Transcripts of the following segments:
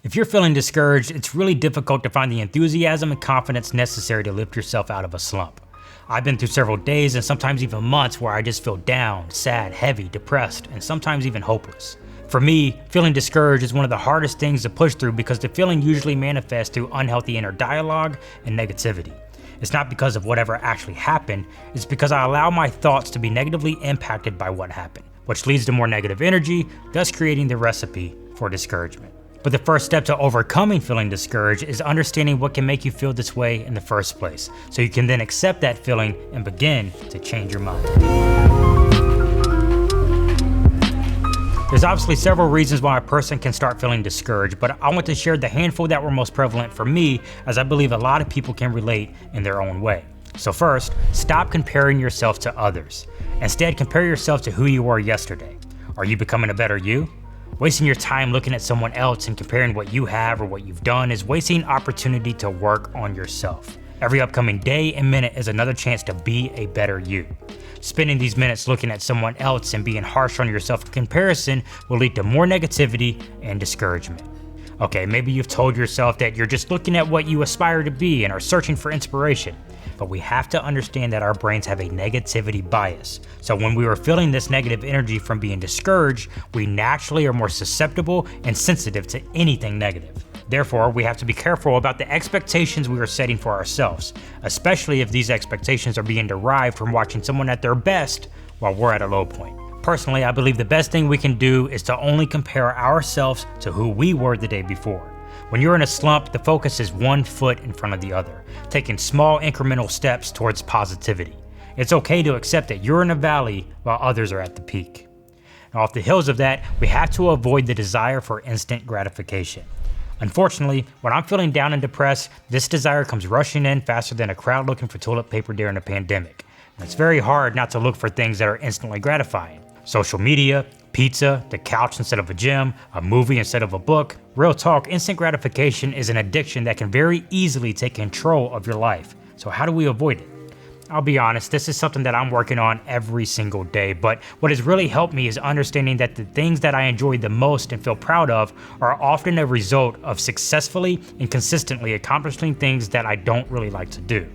If you're feeling discouraged, it's really difficult to find the enthusiasm and confidence necessary to lift yourself out of a slump. I've been through several days and sometimes even months where I just feel down, sad, heavy, depressed, and sometimes even hopeless. For me, feeling discouraged is one of the hardest things to push through because the feeling usually manifests through unhealthy inner dialogue and negativity. It's not because of whatever actually happened, it's because I allow my thoughts to be negatively impacted by what happened, which leads to more negative energy, thus creating the recipe for discouragement. But the first step to overcoming feeling discouraged is understanding what can make you feel this way in the first place, so you can then accept that feeling and begin to change your mind. There's obviously several reasons why a person can start feeling discouraged, but I want to share the handful that were most prevalent for me, as I believe a lot of people can relate in their own way. So first, stop comparing yourself to others. Instead, compare yourself to who you were yesterday. Are you becoming a better you? Wasting your time looking at someone else and comparing what you have or what you've done is wasting opportunity to work on yourself. Every upcoming day and minute is another chance to be a better you. Spending these minutes looking at someone else and being harsh on yourself in comparison will lead to more negativity and discouragement. Okay, maybe you've told yourself that you're just looking at what you aspire to be and are searching for inspiration. But we have to understand that our brains have a negativity bias. So when we are feeling this negative energy from being discouraged, we naturally are more susceptible and sensitive to anything negative. Therefore, we have to be careful about the expectations we are setting for ourselves, especially if these expectations are being derived from watching someone at their best while we're at a low point. Personally, I believe the best thing we can do is to only compare ourselves to who we were the day before. When you're in a slump, the focus is one foot in front of the other, taking small incremental steps towards positivity. It's okay to accept that you're in a valley while others are at the peak. Now, off the heels of that, we have to avoid the desire for instant gratification. Unfortunately, when I'm feeling down and depressed, this desire comes rushing in faster than a crowd looking for toilet paper during a pandemic. And it's very hard not to look for things that are instantly gratifying. Social media, pizza, the couch instead of a gym, a movie instead of a book. Real talk, instant gratification is an addiction that can very easily take control of your life. So how do we avoid it? I'll be honest, this is something that I'm working on every single day, but what has really helped me is understanding that the things that I enjoy the most and feel proud of are often a result of successfully and consistently accomplishing things that I don't really like to do.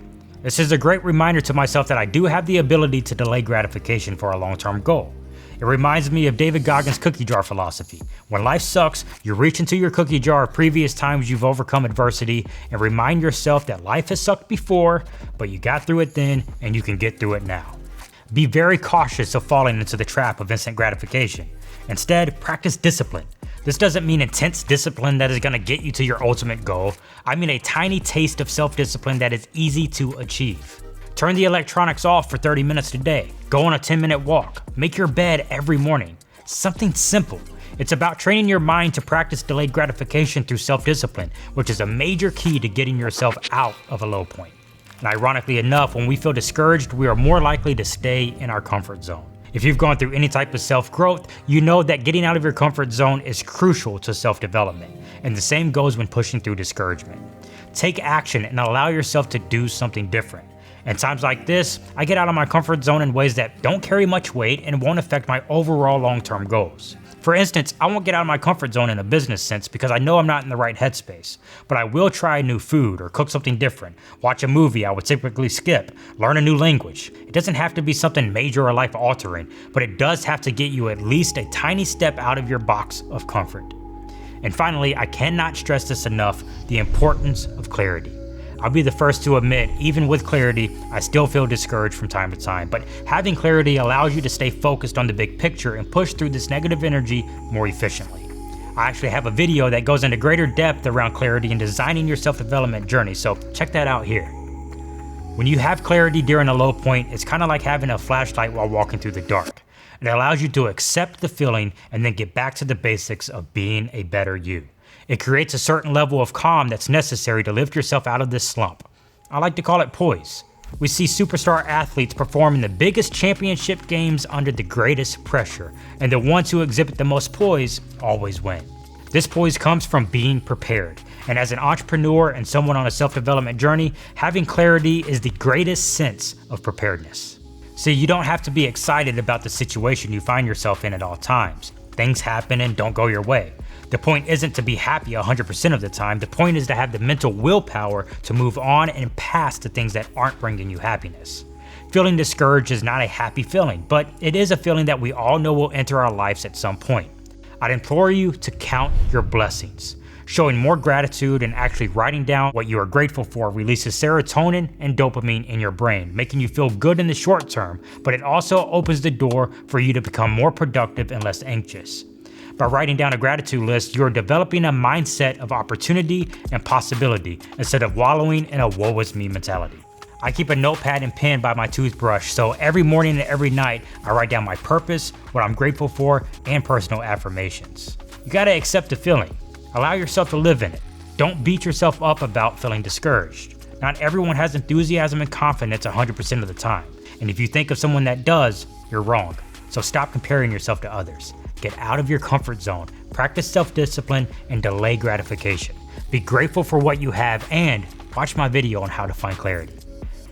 This is a great reminder to myself that I do have the ability to delay gratification for a long-term goal. It reminds me of David Goggins' cookie jar philosophy. When life sucks, you reach into your cookie jar of previous times you've overcome adversity and remind yourself that life has sucked before, but you got through it then and you can get through it now. Be very cautious of falling into the trap of instant gratification. Instead, practice discipline. This doesn't mean intense discipline that is going to get you to your ultimate goal. I mean a tiny taste of self-discipline that is easy to achieve. Turn the electronics off for 30 minutes a day. Go on a 10-minute walk. Make your bed every morning. Something simple. It's about training your mind to practice delayed gratification through self-discipline, which is a major key to getting yourself out of a low point. And ironically enough, when we feel discouraged, we are more likely to stay in our comfort zone. If you've gone through any type of self-growth, you know that getting out of your comfort zone is crucial to self-development. And the same goes when pushing through discouragement. Take action and allow yourself to do something different. In times like this, I get out of my comfort zone in ways that don't carry much weight and won't affect my overall long-term goals. For instance, I won't get out of my comfort zone in a business sense because I know I'm not in the right headspace, but I will try new food or cook something different, watch a movie I would typically skip, learn a new language. It doesn't have to be something major or life-altering, but it does have to get you at least a tiny step out of your box of comfort. And finally, I cannot stress this enough, the importance of clarity. I'll be the first to admit, even with clarity, I still feel discouraged from time to time, but having clarity allows you to stay focused on the big picture and push through this negative energy more efficiently. I actually have a video that goes into greater depth around clarity and designing your self-development journey, so check that out here. When you have clarity during a low point, it's kind of like having a flashlight while walking through the dark. It allows you to accept the feeling and then get back to the basics of being a better you. It creates a certain level of calm that's necessary to lift yourself out of this slump. I like to call it poise. We see superstar athletes perform in the biggest championship games under the greatest pressure, and the ones who exhibit the most poise always win. This poise comes from being prepared, and as an entrepreneur and someone on a self-development journey, having clarity is the greatest sense of preparedness. See, you don't have to be excited about the situation you find yourself in at all times. Things happen and don't go your way. The point isn't to be happy 100% of the time. The point is to have the mental willpower to move on and past the things that aren't bringing you happiness. Feeling discouraged is not a happy feeling, but it is a feeling that we all know will enter our lives at some point. I'd implore you to count your blessings. Showing more gratitude and actually writing down what you are grateful for releases serotonin and dopamine in your brain, making you feel good in the short term, but it also opens the door for you to become more productive and less anxious. By writing down a gratitude list, you're developing a mindset of opportunity and possibility instead of wallowing in a woe is me mentality. I keep a notepad and pen by my toothbrush, so every morning and every night I write down my purpose, what I'm grateful for, and personal affirmations. You gotta accept the feeling. Allow yourself to live in it. Don't beat yourself up about feeling discouraged. Not everyone has enthusiasm and confidence 100% of the time. And if you think of someone that does, you're wrong. So stop comparing yourself to others. Get out of your comfort zone, practice self-discipline, and delay gratification. Be grateful for what you have and watch my video on how to find clarity.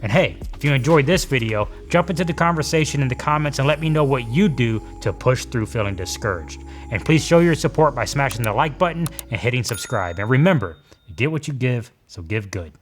And hey, if you enjoyed this video, jump into the conversation in the comments and let me know what you do to push through feeling discouraged. And please show your support by smashing the like button and hitting subscribe. And remember, you get what you give, so give good.